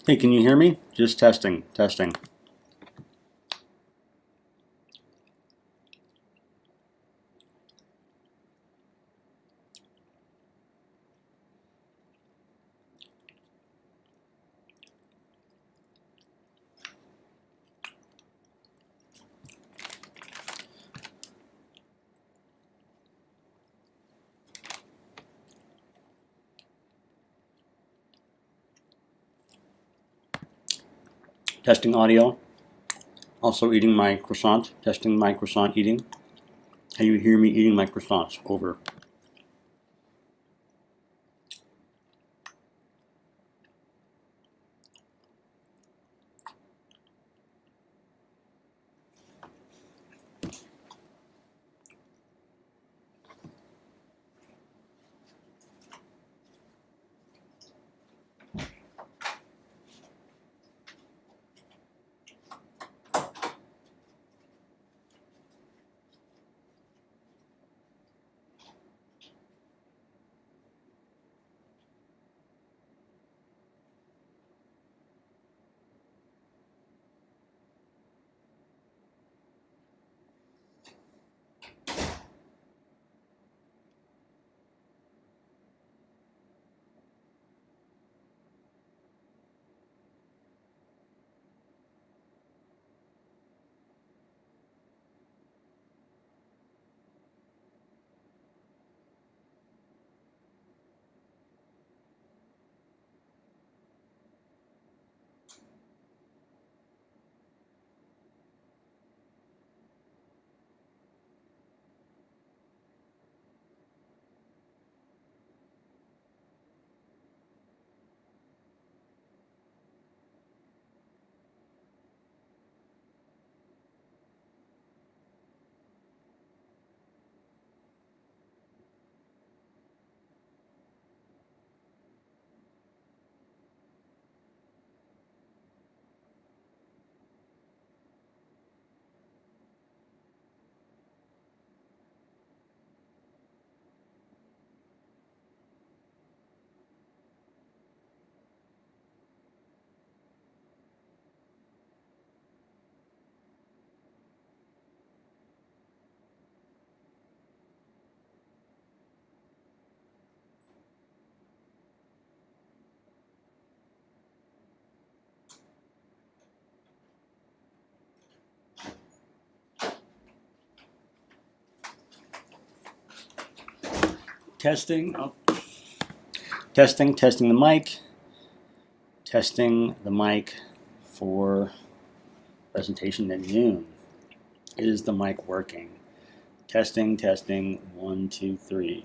Hey, can you hear me? Just testing, testing. Testing audio. Also eating my croissant. Testing my croissant eating. Can you hear me eating my croissants? Over. Testing. Oh. Testing the mic. Testing the mic for presentation at noon. Is the mic working? Testing. 1, 2, 3.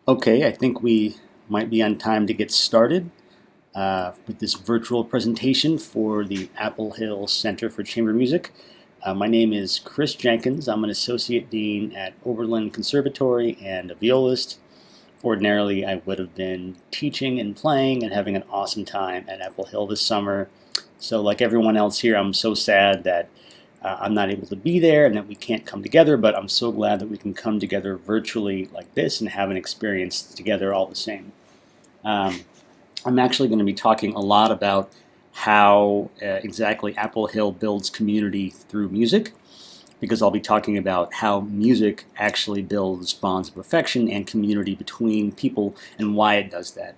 Okay, I think we might be on time to get started with this virtual presentation for the Apple Hill Center for Chamber Music. My name is Chris Jenkins. I'm an Associate Dean at Oberlin Conservatory and a violist. Ordinarily, I would have been teaching and playing and having an awesome time at Apple Hill this summer. So like everyone else here, I'm so sad that I'm not able to be there and that we can't come together, but I'm so glad that we can come together virtually like this and have an experience together all the same. I'm actually going to be talking a lot about how exactly Apple Hill builds community through music, because I'll be talking about how music actually builds bonds of affection and community between people and why it does that.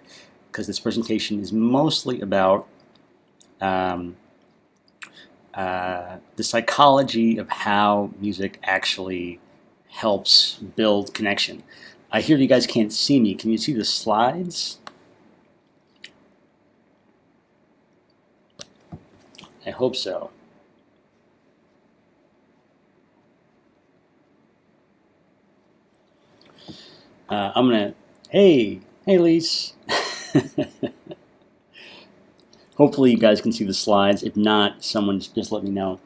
Because this presentation is mostly about the psychology of how music actually helps build connection. I hear you guys can't see me. Can you see the slides? I hope so. I'm gonna, hey Lise. Hopefully you guys can see the slides. If not, someone just let me know.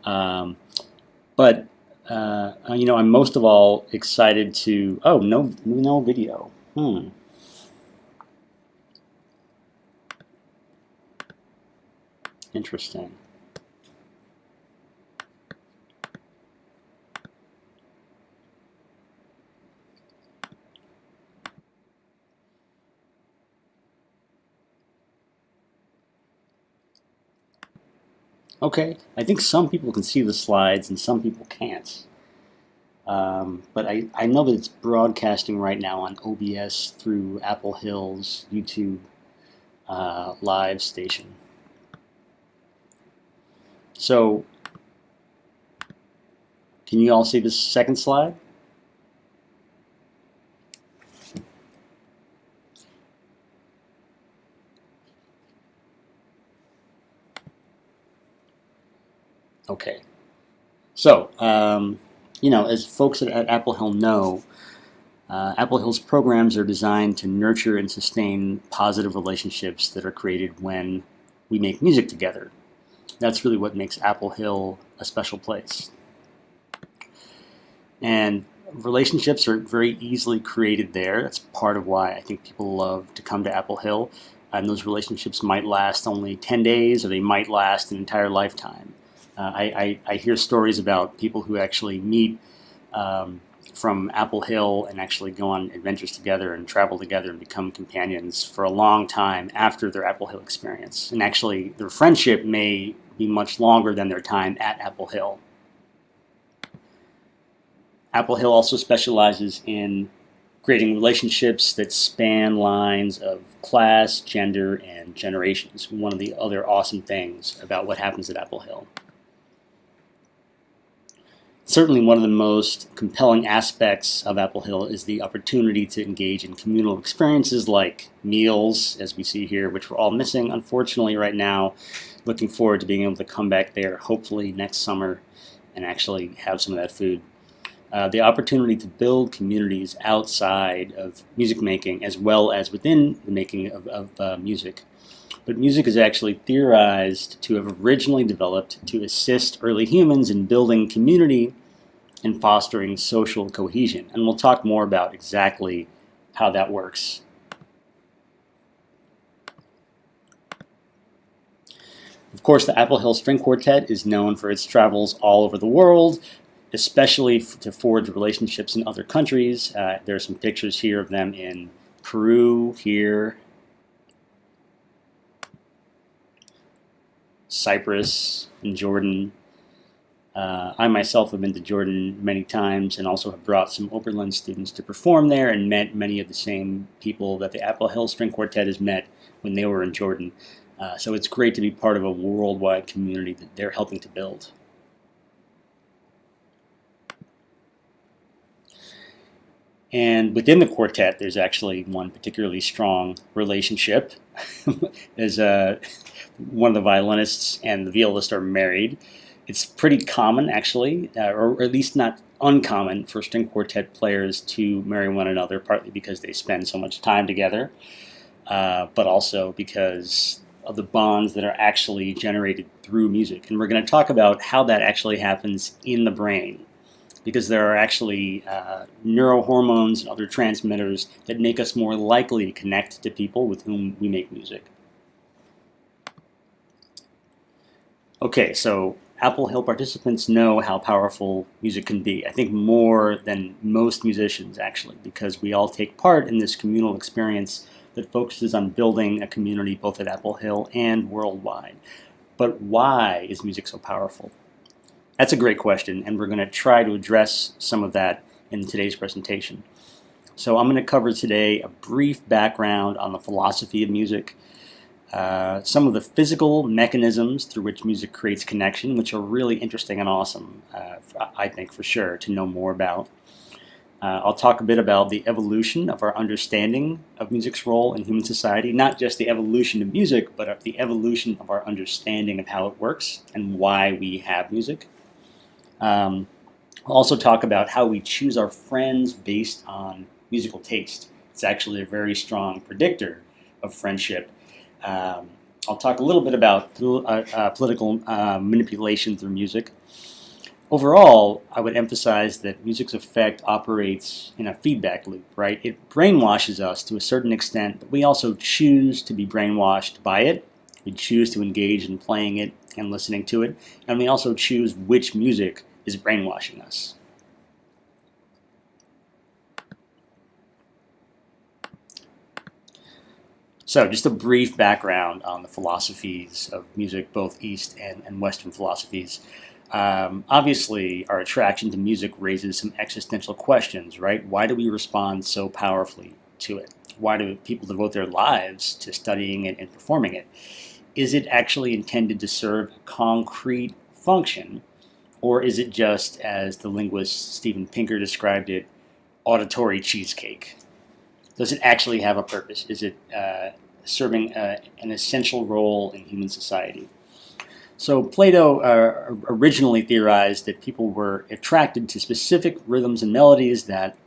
But I'm most of all excited to, oh, no video. Interesting. Okay, I think some people can see the slides and some people can't. But I know that it's broadcasting right now on OBS through Apple Hill's YouTube live station. So, can you all see the second slide? Okay. So, as folks at Apple Hill know, Apple Hill's programs are designed to nurture and sustain positive relationships that are created when we make music together. That's really what makes Apple Hill a special place. And relationships are very easily created there. That's part of why I think people love to come to Apple Hill. And those relationships might last only 10 days or they might last an entire lifetime. I hear stories about people who actually meet from Apple Hill and actually go on adventures together and travel together and become companions for a long time after their Apple Hill experience. And actually, their friendship may be much longer than their time at Apple Hill. Apple Hill also specializes in creating relationships that span lines of class, gender, and generations. One of the other awesome things about what happens at Apple Hill. Certainly one of the most compelling aspects of Apple Hill is the opportunity to engage in communal experiences like meals, as we see here, which we're all missing, unfortunately, right now. Looking forward to being able to come back there, hopefully next summer, and actually have some of that food. The opportunity to build communities outside of music making as well as within the making of music. But music is actually theorized to have originally developed to assist early humans in building community and fostering social cohesion. And we'll talk more about exactly how that works. Of course, the Apple Hill String Quartet is known for its travels all over the world, especially to forge relationships in other countries. There are some pictures here of them in Peru, here, Cyprus, and Jordan. I myself have been to Jordan many times and also have brought some Oberlin students to perform there and met many of the same people that the Apple Hill String Quartet has met when they were in Jordan. So it's great to be part of a worldwide community that they're helping to build. And within the quartet, there's actually one particularly strong relationship. There's one of the violinists and the violist are married. It's pretty common, actually, or at least not uncommon for string quartet players to marry one another, partly because they spend so much time together, but also because of the bonds that are actually generated through music. And we're going to talk about how that actually happens in the brain, because there are actually neurohormones and other transmitters that make us more likely to connect to people with whom we make music. Okay, so Apple Hill participants know how powerful music can be. I think more than most musicians, actually, because we all take part in this communal experience that focuses on building a community both at Apple Hill and worldwide. But why is music so powerful? That's a great question, and we're going to try to address some of that in today's presentation. So I'm going to cover today a brief background on the philosophy of music, some of the physical mechanisms through which music creates connection, which are really interesting and awesome, I think, for sure, to know more about. I'll talk a bit about the evolution of our understanding of music's role in human society, not just the evolution of music, but the evolution of our understanding of how it works and why we have music. I'll also talk about how we choose our friends based on musical taste. It's actually a very strong predictor of friendship. I'll talk a little bit about political manipulation through music. Overall, I would emphasize that music's effect operates in a feedback loop, right? It brainwashes us to a certain extent, but we also choose to be brainwashed by it. We choose to engage in playing it and listening to it, and we also choose which music is brainwashing us. So just a brief background on the philosophies of music, both East and Western philosophies. Obviously, our attraction to music raises some existential questions, right? Why do we respond so powerfully to it? Why do people devote their lives to studying it and performing it? Is it actually intended to serve a concrete function, or is it just, as the linguist Steven Pinker described it, auditory cheesecake? Does it actually have a purpose? Is it serving an essential role in human society? So Plato originally theorized that people were attracted to specific rhythms and melodies that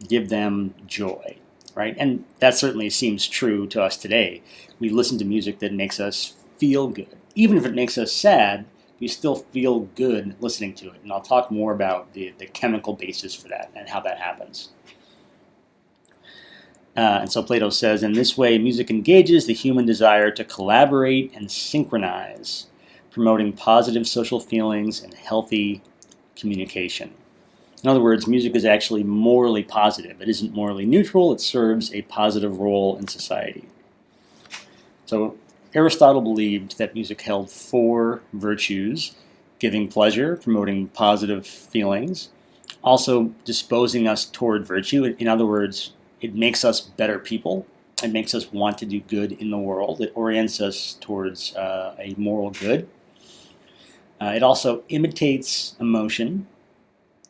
give them joy, right? And that certainly seems true to us today. We listen to music that makes us feel good. Even if it makes us sad, we still feel good listening to it. And I'll talk more about the chemical basis for that and how that happens. And so Plato says, in this way, music engages the human desire to collaborate and synchronize, promoting positive social feelings and healthy communication. In other words, music is actually morally positive. It isn't morally neutral. It serves a positive role in society. So Aristotle believed that music held 4 virtues: giving pleasure, promoting positive feelings, also disposing us toward virtue. In other words, it makes us better people. It makes us want to do good in the world. It orients us towards a moral good. It also imitates emotion.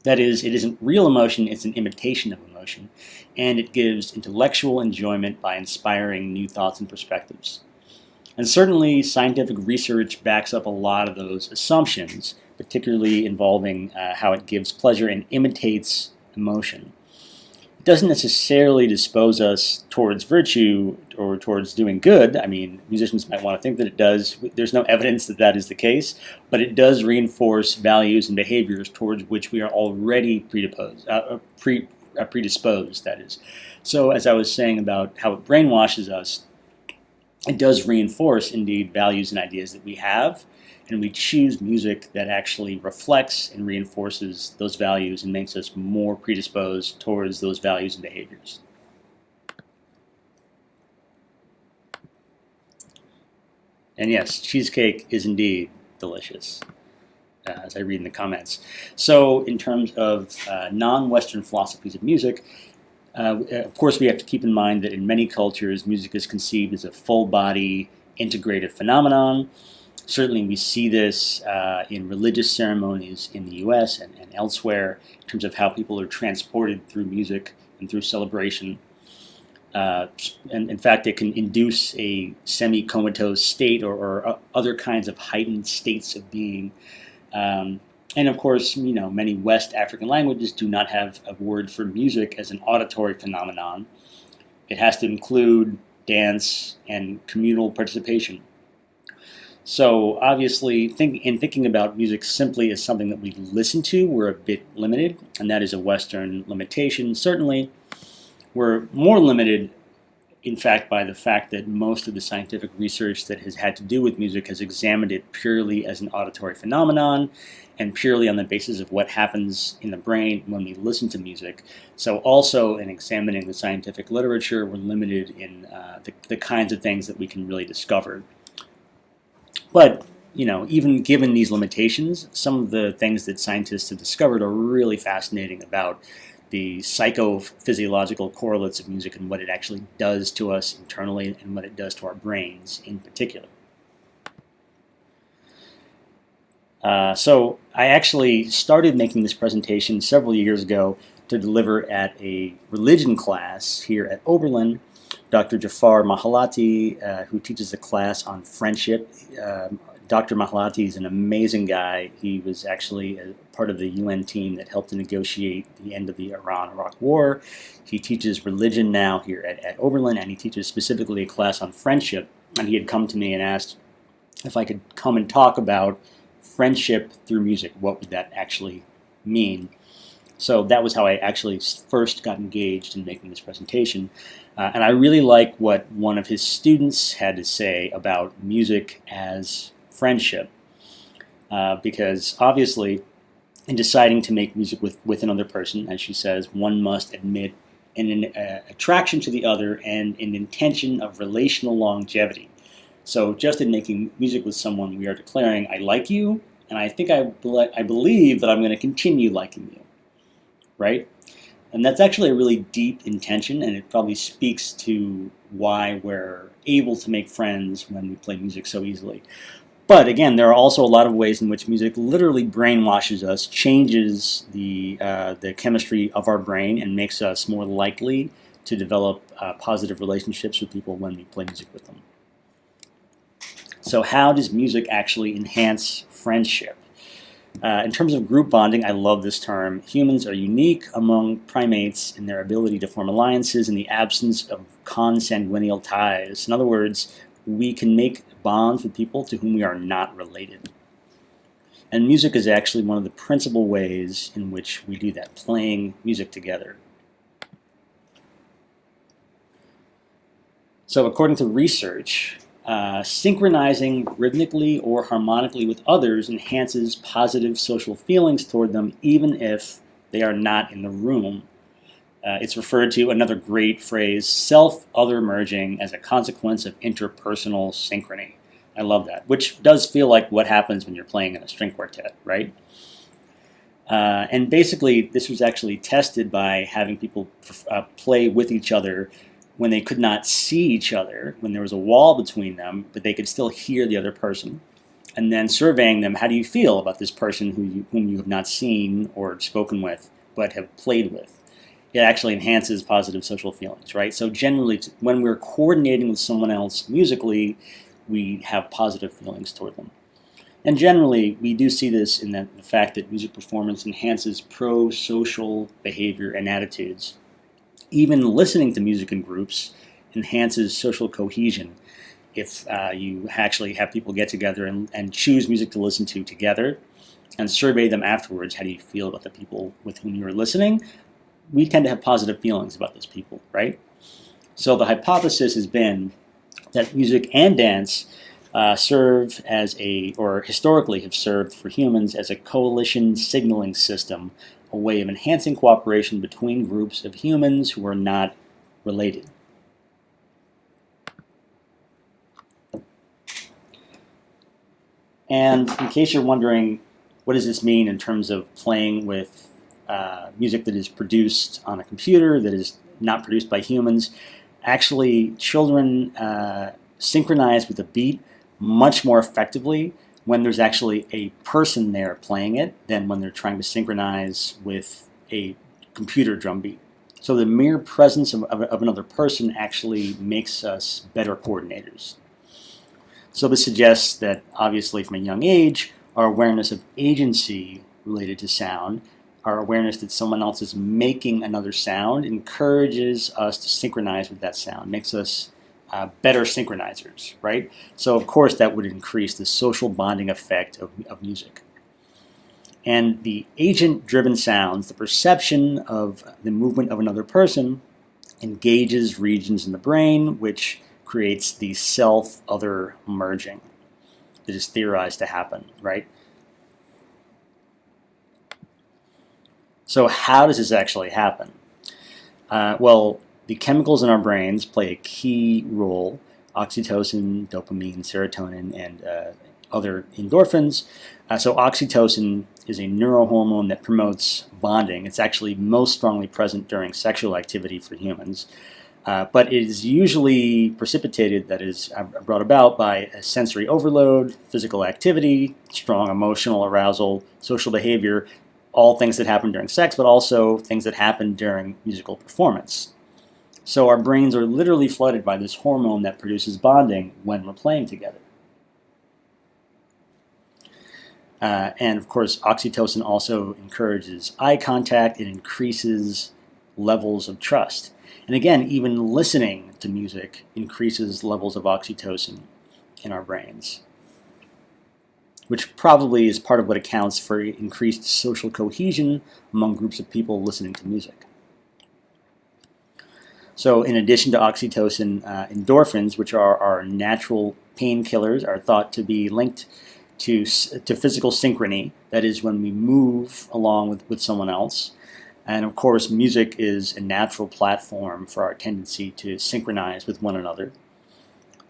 That is, it isn't real emotion, it's an imitation of emotion. And it gives intellectual enjoyment by inspiring new thoughts and perspectives. And certainly, scientific research backs up a lot of those assumptions, particularly involving how it gives pleasure and imitates emotion. It doesn't necessarily dispose us towards virtue or towards doing good. I mean, musicians might want to think that it does. There's no evidence that that is the case, but it does reinforce values and behaviors towards which we are already predisposed, that is. So as I was saying about how it brainwashes us, it does reinforce, indeed, values and ideas that we have, and we choose music that actually reflects and reinforces those values and makes us more predisposed towards those values and behaviors. And yes, cheesecake is indeed delicious, as I read in the comments. So in terms of non-Western philosophies of music, of course we have to keep in mind that in many cultures, music is conceived as a full-body, integrated phenomenon. Certainly we see this in religious ceremonies in the US and elsewhere in terms of how people are transported through music and through celebration. And in fact, it can induce a semi-comatose state or other kinds of heightened states of being. And of course, many West African languages do not have a word for music as an auditory phenomenon. It has to include dance and communal participation. So obviously, in thinking about music simply as something that we listen to, we're a bit limited, and that is a Western limitation. Certainly, we're more limited, in fact, by the fact that most of the scientific research that has had to do with music has examined it purely as an auditory phenomenon and purely on the basis of what happens in the brain when we listen to music. So also in examining the scientific literature, we're limited in the kinds of things that we can really discover. But even given these limitations, some of the things that scientists have discovered are really fascinating about the psychophysiological correlates of music and what it actually does to us internally and what it does to our brains in particular. So I actually started making this presentation several years ago to deliver at a religion class here at Oberlin. Dr. Jafar Mahalati, who teaches a class on friendship. Dr. Mahalati is an amazing guy. He was actually a part of the UN team that helped to negotiate the end of the Iran-Iraq War. He teaches religion now here at Oberlin, and he teaches specifically a class on friendship. And he had come to me and asked if I could come and talk about friendship through music. What would that actually mean? So that was how I actually first got engaged in making this presentation. And I really like what one of his students had to say about music as friendship. Because obviously, in deciding to make music with another person, as she says, one must admit an attraction to the other and an intention of relational longevity. So just in making music with someone, we are declaring, I like you, and I think I believe that I'm going to continue liking you. Right? And that's actually a really deep intention, and it probably speaks to why we're able to make friends when we play music so easily. But again, there are also a lot of ways in which music literally brainwashes us, changes the chemistry of our brain, and makes us more likely to develop positive relationships with people when we play music with them. So how does music actually enhance friendship? In terms of group bonding, I love this term. Humans are unique among primates in their ability to form alliances in the absence of consanguineal ties. In other words, we can make bonds with people to whom we are not related. And music is actually one of the principal ways in which we do that, playing music together. So according to research, synchronizing rhythmically or harmonically with others enhances positive social feelings toward them, even if they are not in the room. It's referred to, another great phrase, self-other merging as a consequence of interpersonal synchrony. I love that, which does feel like what happens when you're playing in a string quartet, right? And basically, this was actually tested by having people play with each other when they could not see each other, when there was a wall between them, but they could still hear the other person. And then surveying them, how do you feel about this person whom you have not seen or spoken with, but have played with? It actually enhances positive social feelings, right? So generally, when we're coordinating with someone else musically, we have positive feelings toward them. And generally, we do see this in the fact that music performance enhances pro-social behavior and attitudes. Even listening to music in groups enhances social cohesion. If you actually have people get together and choose music to listen to together and survey them afterwards, how do you feel about the people with whom you are listening? We tend to have positive feelings about those people, right? So the hypothesis has been that music and dance serve as or historically have served for humans as a coalition signaling system, a way of enhancing cooperation between groups of humans who are not related. And in case you're wondering, what does this mean in terms of playing with music that is produced on a computer, that is not produced by humans? Actually, children synchronize with a beat much more effectively when there's actually a person there playing it than when they're trying to synchronize with a computer drum beat. So the mere presence of another person actually makes us better coordinators. So this suggests that obviously from a young age, our awareness of agency related to sound, our awareness that someone else is making another sound encourages us to synchronize with that sound, makes us better synchronizers, right? So of course that would increase the social bonding effect of music. And the agent-driven sounds, the perception of the movement of another person, engages regions in the brain, which creates the self-other merging that is theorized to happen, right? So how does this actually happen? Well, the chemicals in our brains play a key role: oxytocin, dopamine, serotonin, and other endorphins. So oxytocin is a neurohormone that promotes bonding. It's actually most strongly present during sexual activity for humans. But it is usually precipitated, that is brought about by a sensory overload, physical activity, strong emotional arousal, social behavior, all things that happen during sex, but also things that happen during musical performance. So our brains are literally flooded by this hormone that produces bonding when we're playing together. And of course, oxytocin also encourages eye contact. It increases levels of trust. And again, even listening to music increases levels of oxytocin in our brains, which probably is part of what accounts for increased social cohesion among groups of people listening to music. So in addition to oxytocin, endorphins, which are our natural painkillers, are thought to be linked to physical synchrony. That is, when we move along with someone else. And of course, music is a natural platform for our tendency to synchronize with one another.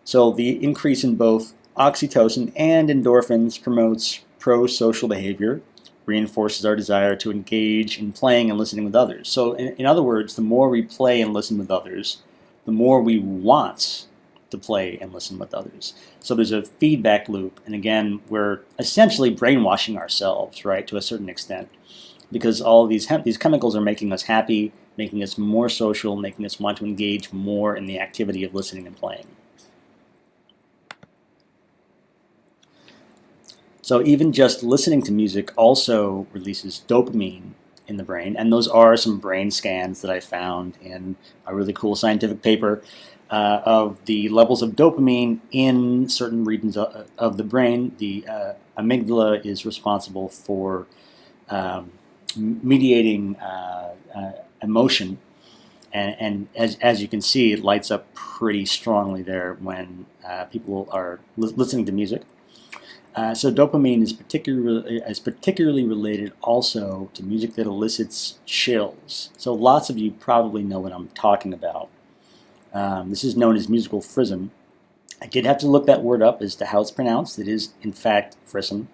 So the increase in both oxytocin and endorphins promotes pro-social behavior, reinforces our desire to engage in playing and listening with others. So in other words, the more we play and listen with others, the more we want to play and listen with others. So there's a feedback loop, and again, we're essentially brainwashing ourselves, right, to a certain extent, because all of these chemicals are making us happy, making us more social, making us want to engage more in the activity of listening and playing. So even just listening to music also releases dopamine in the brain, and those are some brain scans that I found in a really cool scientific paper of the levels of dopamine in certain regions of the brain. The amygdala is responsible for mediating emotion, and as you can see, it lights up pretty strongly there when people are listening to music. So dopamine is particularly related also to music that elicits chills. So lots of you probably know what I'm talking about. This is known as musical frisson. I did have to look that word up as to how it's pronounced. It is, in fact, frisson.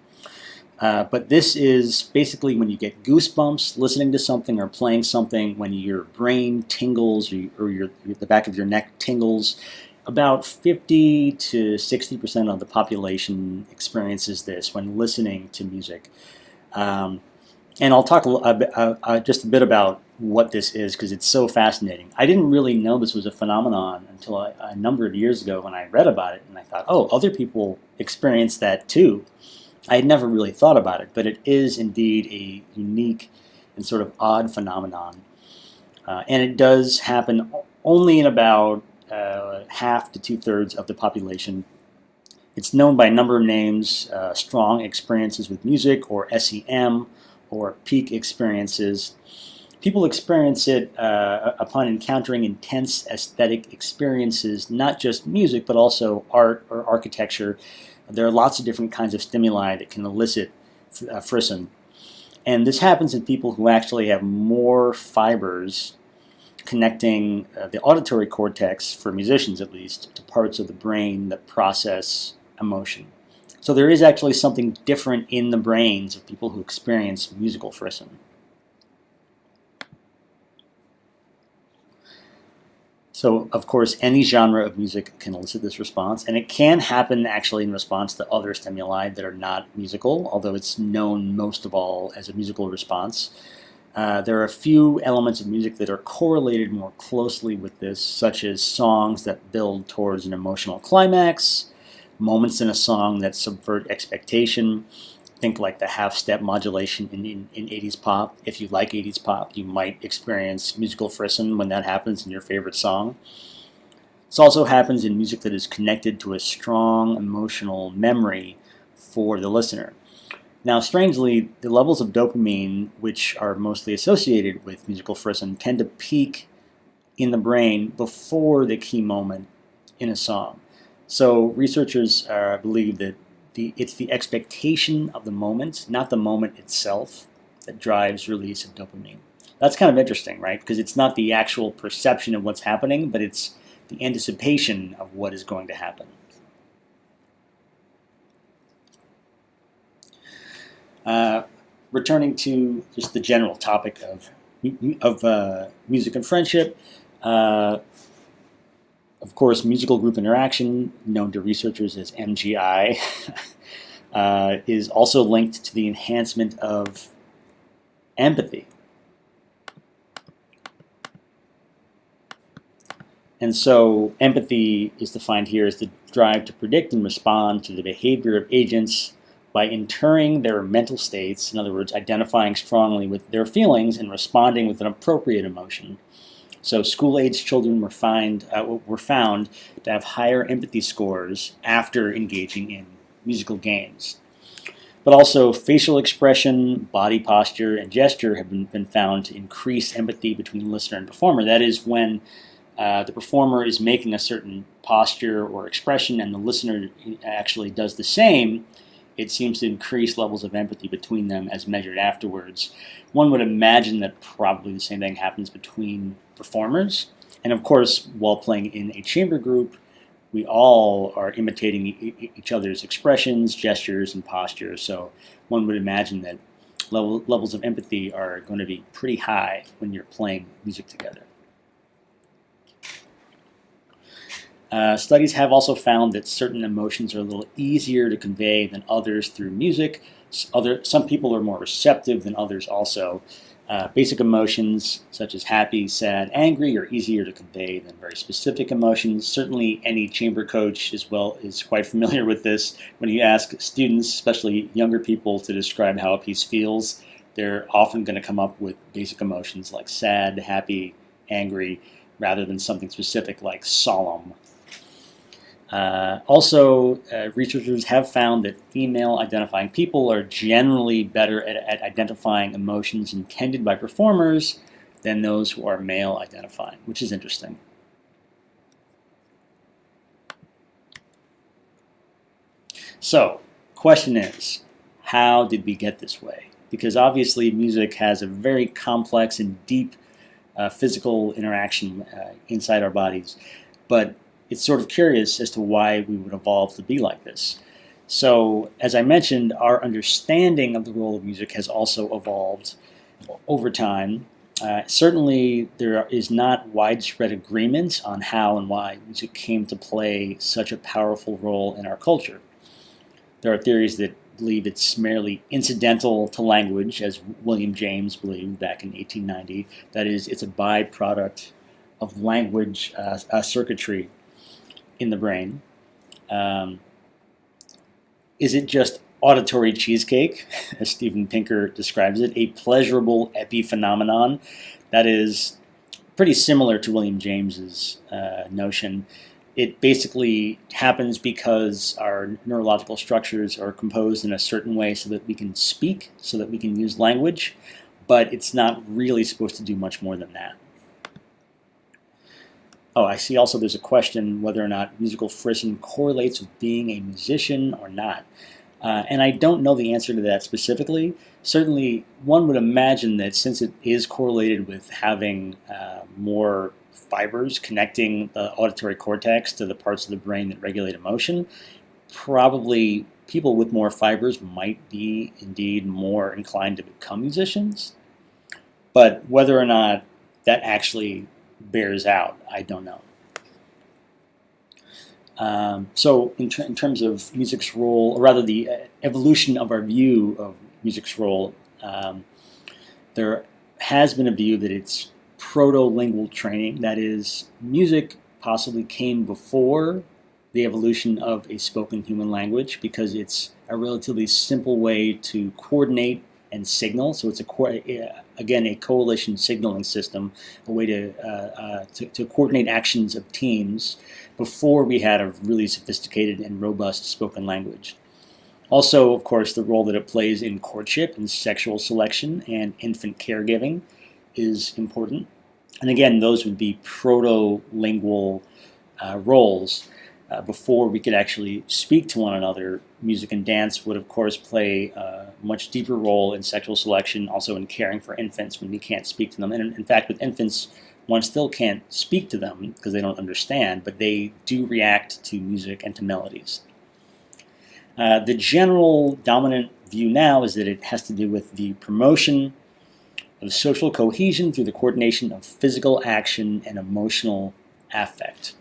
But this is basically when you get goosebumps listening to something or playing something, when your brain tingles or the back of your neck tingles. About 50 to 60% of the population experiences this when listening to music. And I'll talk just a bit about what this is, because it's so fascinating. I didn't really know this was a phenomenon until a number of years ago when I read about it, and I thought, oh, other people experience that too. I had never really thought about it, but it is indeed a unique and sort of odd phenomenon. And it does happen only in about half to two-thirds of the population. It's known by a number of names: strong experiences with music, or SEM, or peak experiences. People experience it upon encountering intense aesthetic experiences, not just music, but also art or architecture. There are lots of different kinds of stimuli that can elicit frisson. And this happens in people who actually have more fibers connecting the auditory cortex, for musicians at least, to parts of the brain that process emotion. So there is actually something different in the brains of people who experience musical frisson. So, of course, any genre of music can elicit this response, and it can happen actually in response to other stimuli that are not musical, although it's known most of all as a musical response. There are a few elements of music that are correlated more closely with this, such as songs that build towards an emotional climax, moments in a song that subvert expectation, think like the half-step modulation in 80s pop. If you like 80s pop, you might experience musical frisson when that happens in your favorite song. This also happens in music that is connected to a strong emotional memory for the listener. Now, strangely, the levels of dopamine, which are mostly associated with musical frisson, tend to peak in the brain before the key moment in a song. So researchers believe that it's the expectation of the moment, not the moment itself, that drives release of dopamine. That's kind of interesting, right? Because it's not the actual perception of what's happening, but it's the anticipation of what is going to happen. Returning to just the general topic of music and friendship, of course, musical group interaction, known to researchers as MGI, is also linked to the enhancement of empathy. And so empathy is defined here as the drive to predict and respond to the behavior of agents by entering their mental states, in other words, identifying strongly with their feelings and responding with an appropriate emotion. So school-aged children were found to have higher empathy scores after engaging in musical games. But also facial expression, body posture, and gesture have been found to increase empathy between listener and performer. That is, when the performer is making a certain posture or expression and the listener actually does the same, it seems to increase levels of empathy between them as measured afterwards. One would imagine that probably the same thing happens between performers. And of course, while playing in a chamber group, we all are imitating each other's expressions, gestures, and postures. So one would imagine that levels of empathy are going to be pretty high when you're playing music together. Studies have also found that certain emotions are a little easier to convey than others through music. Some people are more receptive than others also. Basic emotions such as happy, sad, angry are easier to convey than very specific emotions. Certainly any chamber coach as well is quite familiar with this. When you ask students, especially younger people, to describe how a piece feels, they're often going to come up with basic emotions like sad, happy, angry, rather than something specific like solemn. Researchers have found that female identifying people are generally better at identifying emotions intended by performers than those who are male identifying, which is interesting. So, question is, how did we get this way? Because obviously music has a very complex and deep physical interaction inside our bodies, but it's sort of curious as to why we would evolve to be like this. So, as I mentioned, our understanding of the role of music has also evolved over time. Certainly, there is not widespread agreement on how and why music came to play such a powerful role in our culture. There are theories that believe it's merely incidental to language, as William James believed back in 1890. That is, it's a byproduct of language circuitry in the brain. Is it just auditory cheesecake, as Steven Pinker describes it, a pleasurable epiphenomenon? That is pretty similar to William James's notion. It basically happens because our neurological structures are composed in a certain way so that we can speak, so that we can use language, but it's not really supposed to do much more than that. Oh, I see also there's a question whether or not musical frisson correlates with being a musician or not. And I don't know the answer to that specifically. Certainly, one would imagine that since it is correlated with having more fibers connecting the auditory cortex to the parts of the brain that regulate emotion, probably people with more fibers might be indeed more inclined to become musicians. But whether or not that actually bears out, I don't know. So in terms of music's role, or rather the evolution of our view of music's role, there has been a view that it's proto-lingual training. That is, music possibly came before the evolution of a spoken human language because it's a relatively simple way to coordinate and signal. So it's again a coalition signaling system, a way to coordinate actions of teams before we had a really sophisticated and robust spoken language. Also, of course, the role that it plays in courtship and sexual selection and infant caregiving is important. And again, those would be proto-lingual roles. Before we could actually speak to one another, music and dance would, of course, play a much deeper role in sexual selection, also in caring for infants when we can't speak to them. And in fact, with infants, one still can't speak to them because they don't understand, but they do react to music and to melodies. The general dominant view now is that it has to do with the promotion of social cohesion through the coordination of physical action and emotional affect.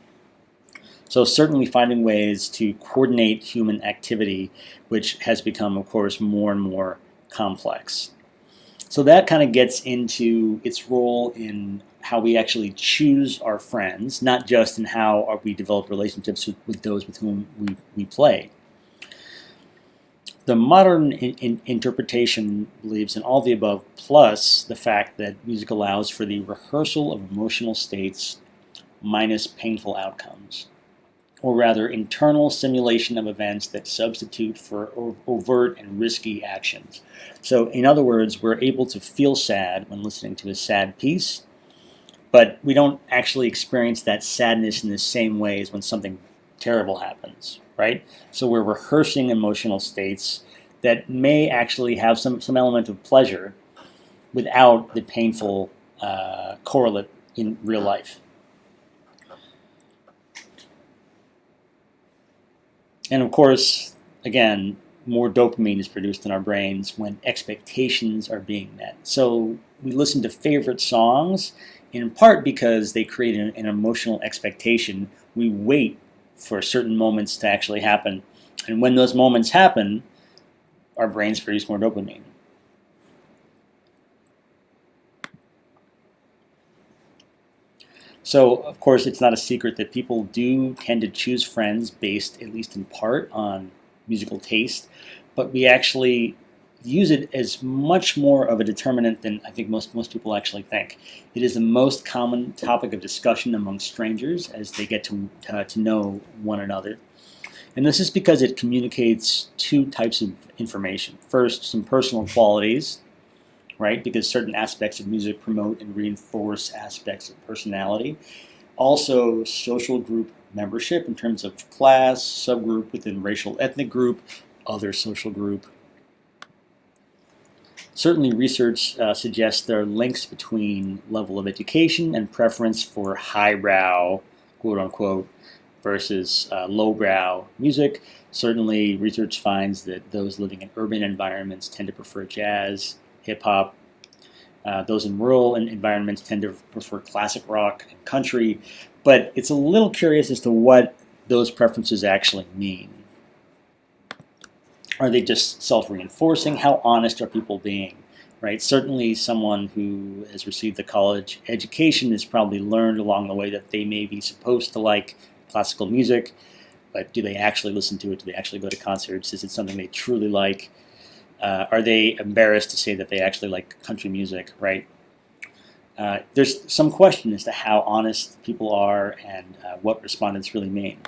So certainly finding ways to coordinate human activity, which has become, of course, more and more complex. So that kind of gets into its role in how we actually choose our friends, not just in how we develop relationships with those with whom we play. The modern interpretation believes in all the above, plus the fact that music allows for the rehearsal of emotional states minus painful outcomes, or rather internal simulation of events that substitute for overt and risky actions. So in other words, we're able to feel sad when listening to a sad piece, but we don't actually experience that sadness in the same way as when something terrible happens, right? So we're rehearsing emotional states that may actually have some element of pleasure without the painful correlate in real life. And of course, again, more dopamine is produced in our brains when expectations are being met. So we listen to favorite songs in part because they create an emotional expectation. We wait for certain moments to actually happen. And when those moments happen, our brains produce more dopamine. So, of course, it's not a secret that people do tend to choose friends based, at least in part, on musical taste, but we actually use it as much more of a determinant than I think most people actually think. It is the most common topic of discussion among strangers as they get to know one another. And this is because it communicates two types of information. First, some personal qualities, right? Because certain aspects of music promote and reinforce aspects of personality. Also, social group membership in terms of class, subgroup within racial ethnic group, other social group. Certainly, research suggests there are links between level of education and preference for highbrow, quote unquote, versus lowbrow music. Certainly, research finds that those living in urban environments tend to prefer jazz, hip-hop. Those in rural environments tend to prefer classic rock and country, but it's a little curious as to what those preferences actually mean. Are they just self-reinforcing? How honest are people being? Right? Certainly someone who has received a college education has probably learned along the way that they may be supposed to like classical music, but do they actually listen to it? Do they actually go to concerts? Is it something they truly like? Are they embarrassed to say that they actually like country music, right? There's some question as to how honest people are and what respondents really mean.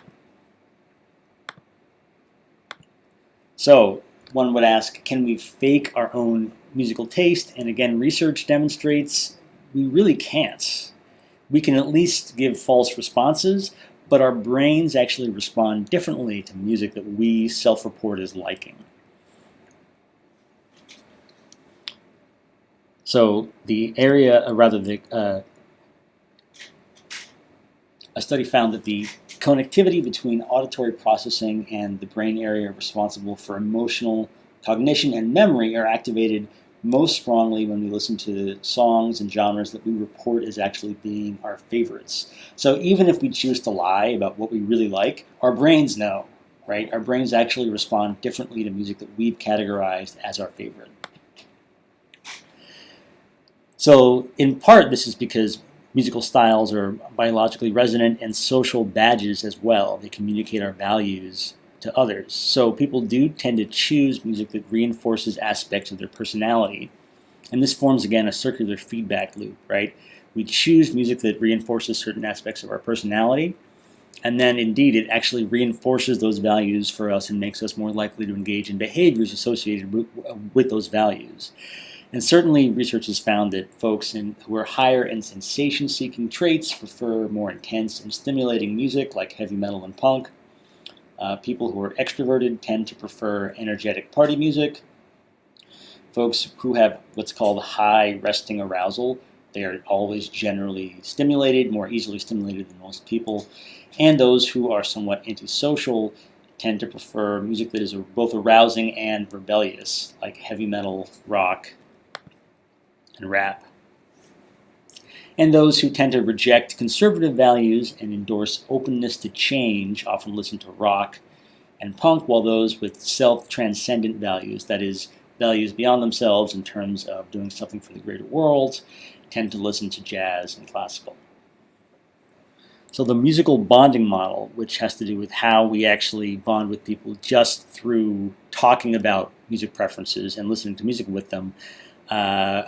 So one would ask, can we fake our own musical taste? And again, research demonstrates we really can't. We can at least give false responses, but our brains actually respond differently to music that we self-report as liking. So the area, a study found that the connectivity between auditory processing and the brain area responsible for emotional cognition and memory are activated most strongly when we listen to songs and genres that we report as actually being our favorites. So even if we choose to lie about what we really like, our brains know, right? Our brains actually respond differently to music that we've categorized as our favorite. So in part, this is because musical styles are biologically resonant and social badges as well. They communicate our values to others. So people do tend to choose music that reinforces aspects of their personality. And this forms, again, a circular feedback loop, right? We choose music that reinforces certain aspects of our personality, and then indeed it actually reinforces those values for us and makes us more likely to engage in behaviors associated with those values. And certainly research has found that folks who are higher in sensation-seeking traits prefer more intense and stimulating music like heavy metal and punk. People who are extroverted tend to prefer energetic party music. Folks who have what's called high resting arousal, they are always generally stimulated, more easily stimulated than most people. And those who are somewhat antisocial tend to prefer music that is both arousing and rebellious, like heavy metal, rock, and rap. And those who tend to reject conservative values and endorse openness to change often listen to rock and punk, while those with self-transcendent values, that is, values beyond themselves in terms of doing something for the greater world, tend to listen to jazz and classical. So the musical bonding model, which has to do with how we actually bond with people just through talking about music preferences and listening to music with them,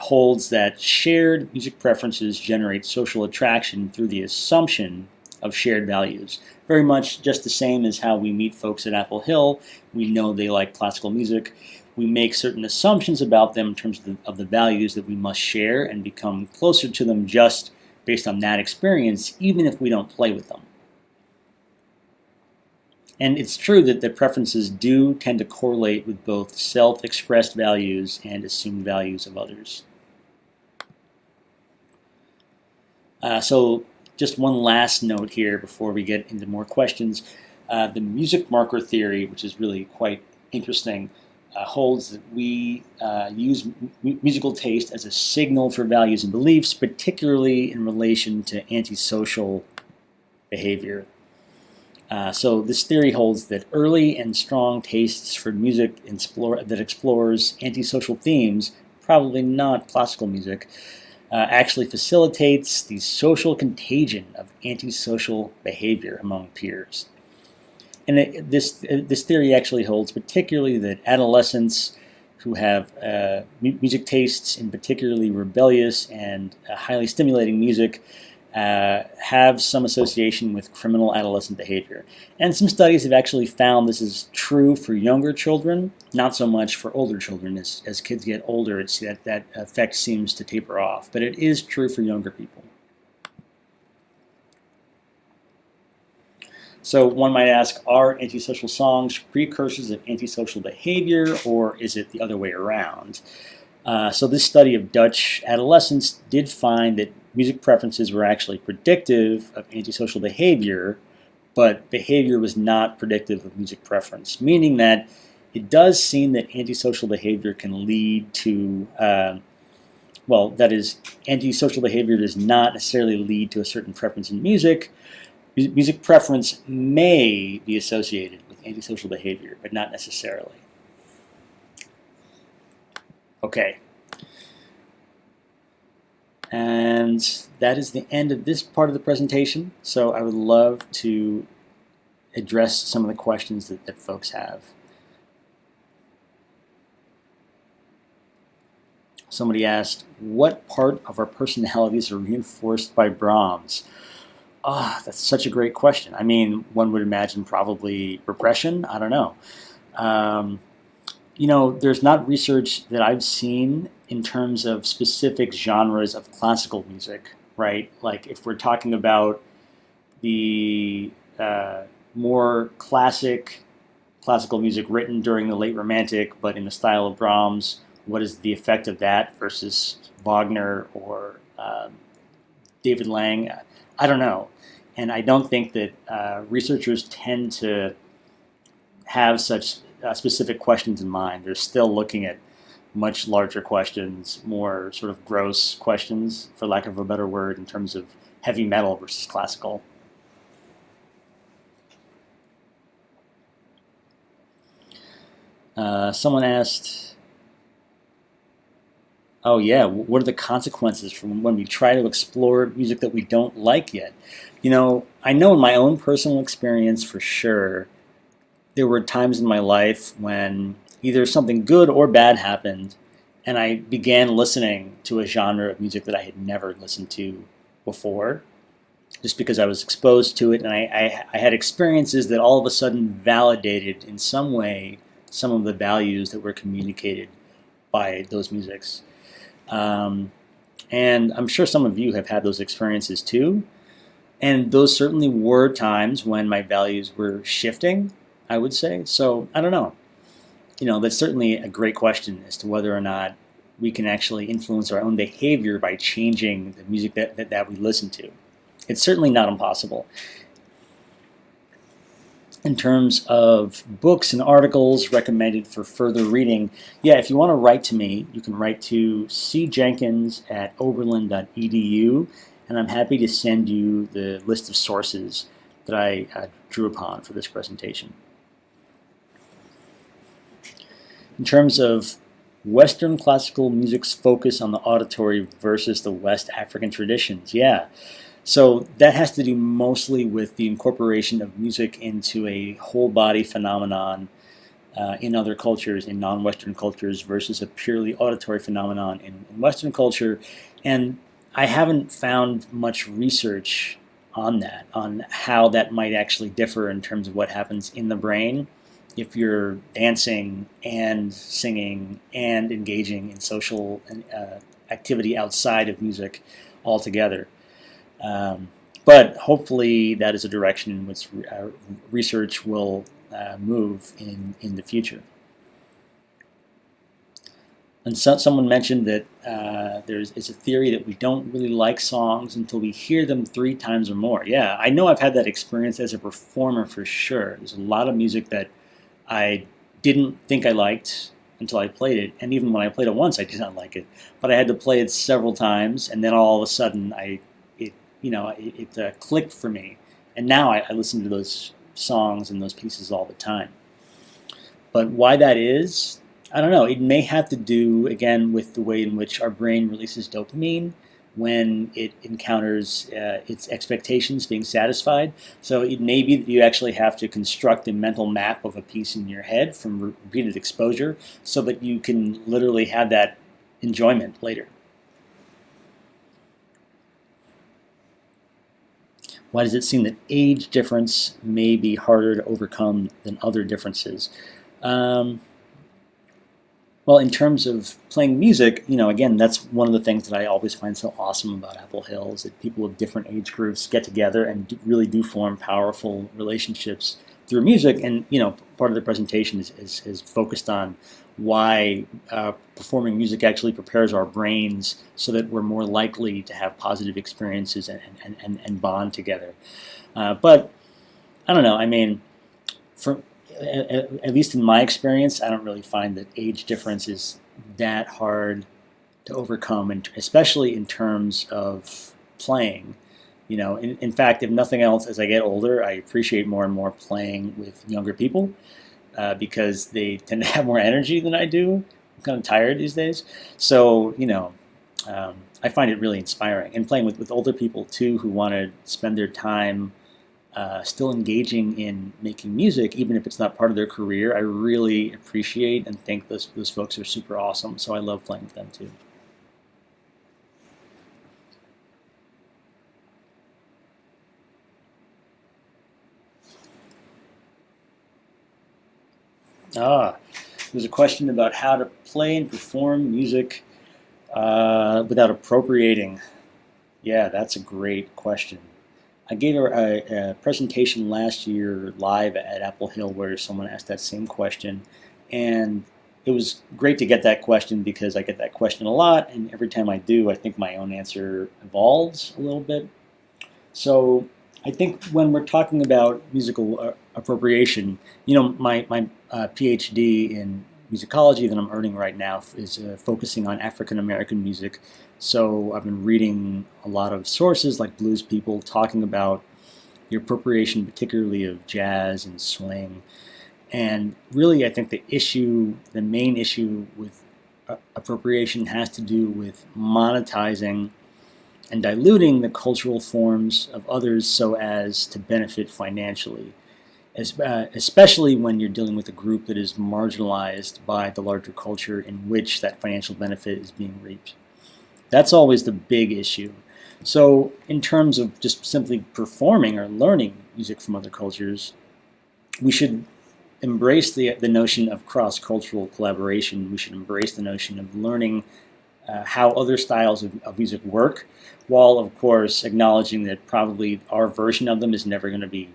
holds that shared music preferences generate social attraction through the assumption of shared values. Very much just the same as how we meet folks at Apple Hill. We know they like classical music. We make certain assumptions about them in terms of the values that we must share and become closer to them just based on that experience, even if we don't play with them. And it's true that the preferences do tend to correlate with both self-expressed values and assumed values of others. So just one last note here before we get into more questions. The music marker theory, which is really quite interesting, holds that we use musical taste as a signal for values and beliefs, particularly in relation to antisocial behavior. So this theory holds that early and strong tastes for music that explores antisocial themes, probably not classical music, actually facilitates the social contagion of antisocial behavior among peers. And this theory actually holds particularly that adolescents who have music tastes in particularly rebellious and highly stimulating music have some association with criminal adolescent behavior. And some studies have actually found this is true for younger children, not so much for older children. As kids get older, it's that effect seems to taper off. But it is true for younger people. So one might ask, are antisocial songs precursors of antisocial behavior, or is it the other way around? So this study of Dutch adolescents did find that music preferences were actually predictive of antisocial behavior, but behavior was not predictive of music preference, meaning that it does seem that antisocial behavior can lead to, that is, antisocial behavior does not necessarily lead to a certain preference in music. Music preference may be associated with antisocial behavior, but not necessarily. Okay. And that is the end of this part of the presentation. So I would love to address some of the questions that folks have. Somebody asked, what part of our personalities are reinforced by Brahms? That's such a great question. I mean, one would imagine probably repression. I don't know. There's not research that I've seen in terms of specific genres of classical music, right? Like if we're talking about the more classical music written during the late Romantic, but in the style of Brahms, what is the effect of that versus Wagner or David Lang? I don't know. And I don't think that researchers tend to have such specific questions in mind. They're still looking at much larger questions, more sort of gross questions, for lack of a better word, in terms of heavy metal versus classical. Someone asked, oh yeah, what are the consequences from when we try to explore music that we don't like yet? I know in my own personal experience for sure, there were times in my life when either something good or bad happened, and I began listening to a genre of music that I had never listened to before, just because I was exposed to it, and I had experiences that all of a sudden validated in some way some of the values that were communicated by those musics. And I'm sure some of you have had those experiences too. And those certainly were times when my values were shifting, I would say. So I don't know. That's certainly a great question as to whether or not we can actually influence our own behavior by changing the music that we listen to. It's certainly not impossible. In terms of books and articles recommended for further reading, yeah, if you want to write to me, you can write to cjenkins@oberlin.edu, and I'm happy to send you the list of sources that I drew upon for this presentation. In terms of Western classical music's focus on the auditory versus the West African traditions, yeah. So that has to do mostly with the incorporation of music into a whole body phenomenon in other cultures, in non-Western cultures, versus a purely auditory phenomenon in Western culture. And I haven't found much research on that, on how that might actually differ in terms of what happens in the brain if you're dancing and singing and engaging in social activity outside of music altogether. But hopefully that is a direction in which research will move in the future. And someone mentioned that it's a theory that we don't really like songs until we hear them 3 times or more. Yeah, I know I've had that experience as a performer for sure. There's a lot of music that I didn't think I liked until I played it, and even when I played it once, I did not like it. But I had to play it several times, and then all of a sudden, it clicked for me. And now I listen to those songs and those pieces all the time. But why that is, I don't know. It may have to do, again, with the way in which our brain releases dopamine when it encounters its expectations being satisfied. So it may be that you actually have to construct a mental map of a piece in your head from repeated exposure so that you can literally have that enjoyment later. Why does it seem that age difference may be harder to overcome than other differences? Well, in terms of playing music, again, that's one of the things that I always find so awesome about Apple Hill is that people of different age groups get together and really do form powerful relationships through music. And, part of the presentation is focused on why performing music actually prepares our brains so that we're more likely to have positive experiences and bond together. But I don't know. I mean, at least in my experience, I don't really find that age difference is that hard to overcome, and especially in terms of playing. In fact, if nothing else, as I get older, I appreciate more and more playing with younger people because they tend to have more energy than I do. I'm kind of tired these days. So, I find it really inspiring. And playing with older people, too, who want to spend their time still engaging in making music, even if it's not part of their career, I really appreciate and think those folks are super awesome. So I love playing with them, too. There's a question about how to play and perform music without appropriating. Yeah, that's a great question. I gave a presentation last year live at Apple Hill where someone asked that same question, and it was great to get that question because I get that question a lot, and every time I do, I think my own answer evolves a little bit. So I think when we're talking about musical appropriation, my PhD in musicology that I'm earning right now is focusing on African American music. So I've been reading a lot of sources like Blues People talking about the appropriation, particularly of jazz and swing. And really, I think the main issue with appropriation has to do with monetizing and diluting the cultural forms of others so as to benefit financially. especially when you're dealing with a group that is marginalized by the larger culture in which that financial benefit is being reaped. That's always the big issue. So in terms of just simply performing or learning music from other cultures, we should embrace the notion of cross-cultural collaboration. We should embrace the notion of learning how other styles of music work, while of course acknowledging that probably our version of them is never going to be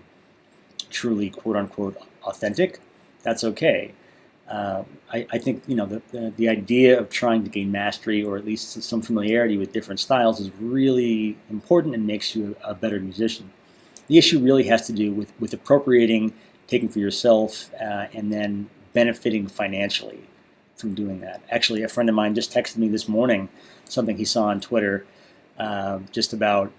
truly quote-unquote authentic. That's okay. I think the idea of trying to gain mastery or at least some familiarity with different styles is really important and makes you a better musician. The issue really has to do with appropriating, taking for yourself, and then benefiting financially from doing that. Actually, a friend of mine just texted me this morning something he saw on Twitter just about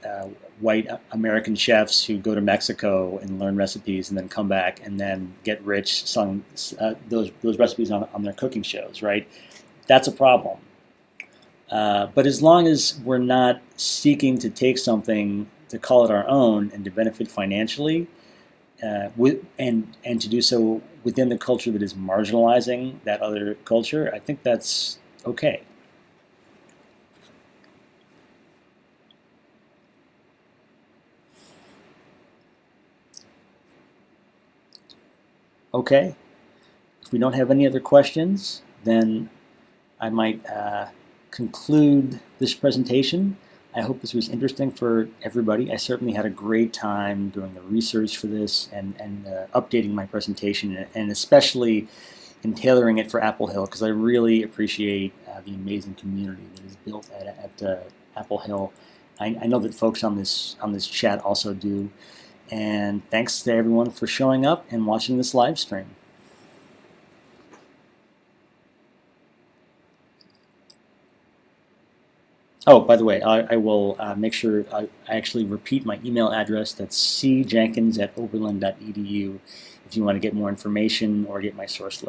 white American chefs who go to Mexico and learn recipes and then come back and then get rich selling those recipes on their cooking shows, right? That's a problem. But as long as we're not seeking to take something to call it our own and to benefit financially, and to do so within the culture that is marginalizing that other culture, I think that's okay. Okay, if we don't have any other questions, then I might conclude this presentation. I hope this was interesting for everybody. I certainly had a great time doing the research for this and updating my presentation, and especially in tailoring it for Apple Hill, because I really appreciate the amazing community that is built at Apple Hill. I know that folks on this chat also do. And thanks to everyone for showing up and watching this live stream. Oh, by the way, I will make sure I actually repeat my email address. That's cjenkins@oberlin.edu if you want to get more information or get my source list.